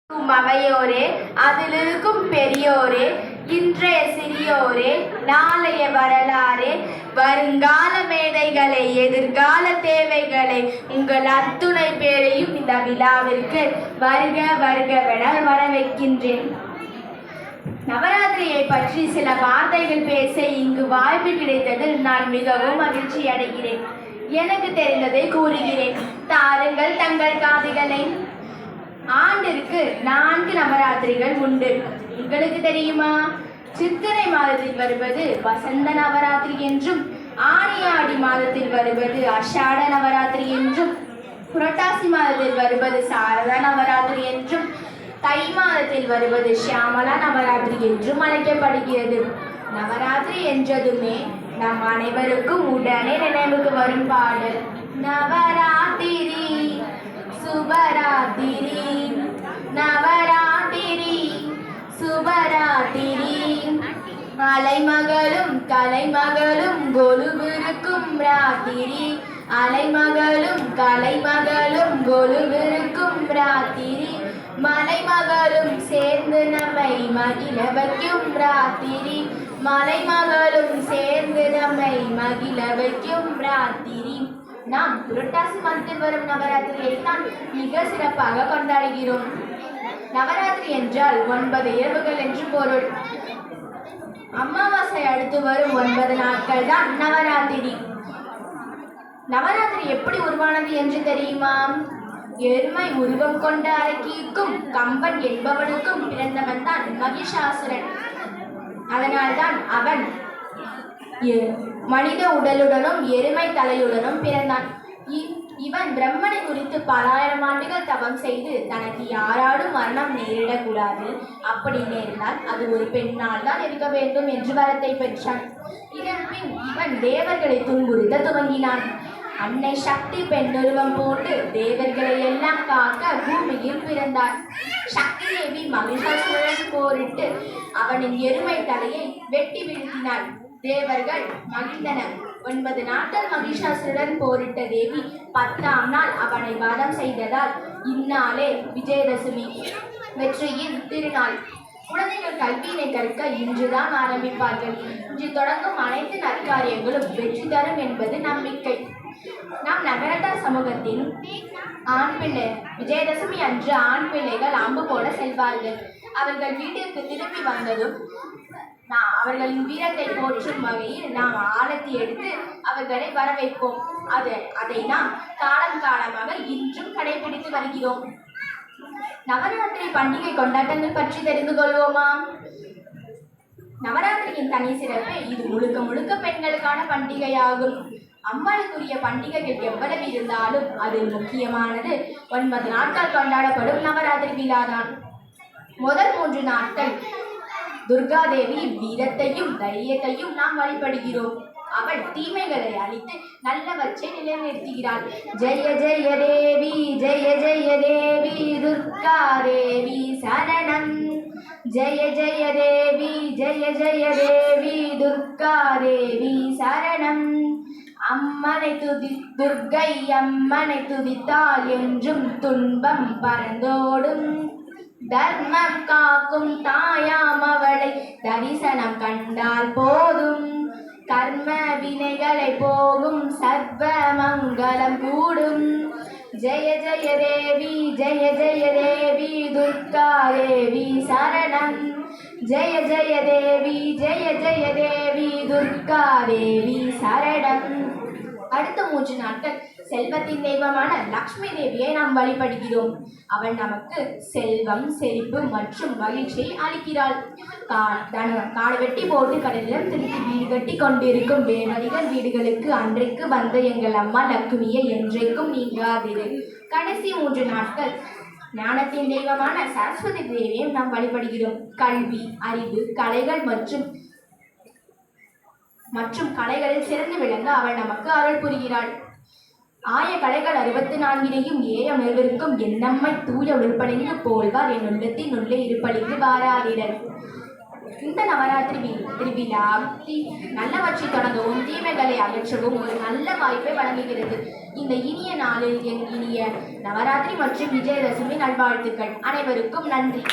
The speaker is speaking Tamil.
அவையோரே, அதிலிருக்கும் பெரியோரே, இன்றைய சிறியோரே, நாளைய வரலாறே, வருங்கால மேதைகளை, எதிர்கால தேவைகளை, உங்கள் அத்துணை பேரையும் இந்த விழாவிற்கு வருக வருகவென வரவைக்கின்றேன். நவராத்திரியை பற்றி சில வார்த்தைகள் பேச இங்கு வாய்ப்பு கிடைத்ததில் நான் மிகவும் மகிழ்ச்சி அடைகிறேன். எனக்கு தெரிந்ததை கூறுகிறேன், தாருங்கள் தங்கள் காதுகளை. ஆண்டிற்கு 4 நவராத்திரிகள் உண்டு. உங்களுக்கு தெரியுமா? சித்திரை மாதத்தில் வருவது வசந்த நவராத்திரி என்றும், ஆடி மாதத்தில் வருவது ஆஷாட நவராத்திரி என்றும், புரட்டாசி மாதத்தில் வருவது சாரதா நவராத்திரி என்றும், தை மாதத்தில் வருவது ஷியாமலா நவராத்திரி என்றும் அழைக்கப்படுகிறது. நவராத்திரி என்றதுமே நம் அனைவருக்கும் உடனே நினைவுக்கு வரும் பாடல் நவராத்திரி சுபராத்திரி, நவராத்திரி சுபராத்திரி. அலைமகளும் கலைமகளும் கொலுவிருக்கும் ராத்திரி, அலைமகளும் கலைமகளும் கொலுவிருக்கும் ராத்திரி, மலைமகளும் சேர்ந்து நம்மை மகிழ வைக்கும் ராத்திரி, மலைமகளும் சேர்ந்து நம்மை மகிழ வைக்கும் ராத்திரி. நாம் புரட்டாசி மாதத்தில் வரும் நவராத்திரியை தான் மிக சிறப்பாக கொண்டாடுகிறோம். நவராத்திரி என்றால் 9 இரவுகள் என்று பொருள். அமாவாசை அடுத்து வரும் 9 நாட்கள் தான் நவராத்திரி. நவராத்திரி எப்படி உருவானது என்று தெரியுமா? எருமை உருவம் கொண்ட அரக்கிக்கும் கம்பன் என்பவனுக்கும் பிறந்தவன் தான் மகிஷாசுரன். அதனால்தான் அவன் மனித உடலுடனும் எருமை தலையுடனும் பிறந்தான். இவன் பிரம்மனை குறித்து பல ஆயிரம் ஆண்டுகள் தவம் செய்து தனக்கு யாராலும் மரணம் நேரிடக்கூடாது, அப்படி நேர்ந்தால் அது ஒரு பெண்ணால் தான் இருக்க வேண்டும் என்று வரத்தை பெற்றான். இதன் பின் இவன் தேவர்களை துன்புறுத்த துவங்கினான். அன்னை சக்தி பெண்ணுருவம் போட்டு தேவர்களை எல்லாம் காக்க பூமியில் பிறந்தார். சக்தி தேவி மகிஷாசுரனுடன் போரிட்டு அவனின் எருமை தலையை வெட்டி வீழ்த்தினார். தேவர்கள் மகிழ்ந்தனர். 9 நாட்கள் மகிஷாசுரனுடன் போரிட்ட தேவி 10ஆம் நாள் அவனை வதம் செய்ததால் இந்நாளே விஜயதசமி, வெற்றியின் திருநாள். குழந்தைகள் கல்வியினை கற்க இன்றுதான் ஆரம்பிப்பார்கள். இன்று தொடங்கும் அனைத்து நற்காரியங்களும் வெற்றி தரும் என்பது நம்பிக்கை. நாம் நகரத்தார் சமூகத்தின் ஆண் பிள்ளை விஜயதசமி அன்று ஆண் பிள்ளைகள் அம்பு போட செல்வார்கள். அவர்கள் வீட்டிற்கு திரும்பி வந்ததும் அவர்களின் வீரத்தை போற்றும் வகையில் நாம் ஆரத்தி எடுத்து அவர்களை வரவேற்போம். அதை நாம் காலம் காலமாக இன்றும் கடைபிடித்து வருகிறோம். நவராத்திரி பண்டிகை கொண்டாட்டங்கள் பற்றி தெரிந்து கொள்வோமா? நவராத்திரியின் தனி சிறப்பு, இது முழுக்க முழுக்க பெண்களுக்கான பண்டிகையாகும். அம்மனுக்குரிய பண்டிகைகள் எவ்வளவு இருந்தாலும் அதில் முக்கியமானது 9 நாட்கள் கொண்டாடப்படும் நவராத்திரி விழாதான். முதல் 3 நாட்கள் துர்காதேவி வீரத்தையும் தைரியத்தையும் நாம் வழிபடுகிறோம். அவள் தீமைகளை அழித்து நல்லவற்றை நிலைநிறுத்துகிறாள். ஜெய ஜெய தேவி ஜெய ஜெய தேவி துர்கா தேவி சரணம், ஜெய ஜெய தேவி ஜெய ஜெய தேவி துர்கா தேவி சரணம். அம்மனை துர்க்கை அம்மனை துதித்தால் என்றும் துன்பம் பறந்தோடும், தர்மம் காக்கும் தாயாம் அவளை தரிசனம் கண்டால் போதும், கர்ம வினைகளை போகும் சர்வ மங்களம் கூடும். ஜெய ஜெய தேவி ஜெய ஜெய தேவி துர்கா தேவி சரணம், ஜெய ஜெய தேவி ஜெய ஜெய தேவி துர்கா தேவி சரணம். அடுத்த 3 நாட்கள் செல்வத்தின் தெய்வமான லக்ஷ்மி தேவியை நாம் வழிபடுகிறோம். அவள் நமக்கு செல்வம், செழிப்பு மற்றும் மகிழ்ச்சியை அளிக்கிறாள். காடு வெட்டி போட்டு கடலிடம் திருப்பி வீடு கட்டி கொண்டிருக்கும் வேமதிகள் வீடுகளுக்கு அன்றைக்கு வந்த எங்கள் அம்மா லக்ஷ்மியை என்றைக்கும் நீங்காதிரு. கடைசி 3 நாட்கள் ஞானத்தின் தெய்வமான சரஸ்வதி தேவியை நாம் வழிபடுகிறோம். கல்வி, அறிவு, கலைகள் மற்றும் கலைகளில் சிறந்து விளங்க அவள் நமக்கு அருள் புரிகிறாள். ஆய கலைகள் 64 ஏயமிருக்கும் என்னம்மை தூய உருப்படைந்து போல்வார் என் உள்ளத்தின் உள்ளே இருப்பளிக்கு வாராதிரன். இந்த நவராத்திரி திருவிழா நல்லவற்றை தொடங்கவும் தீமைகளை அகற்றவும் ஒரு நல்ல வாய்ப்பை வழங்குகிறது. இந்த இனிய நாளில் என் இனிய நவராத்திரி மற்றும் விஜயதசமி நல்வாழ்த்துக்கள். அனைவருக்கும் நன்றி.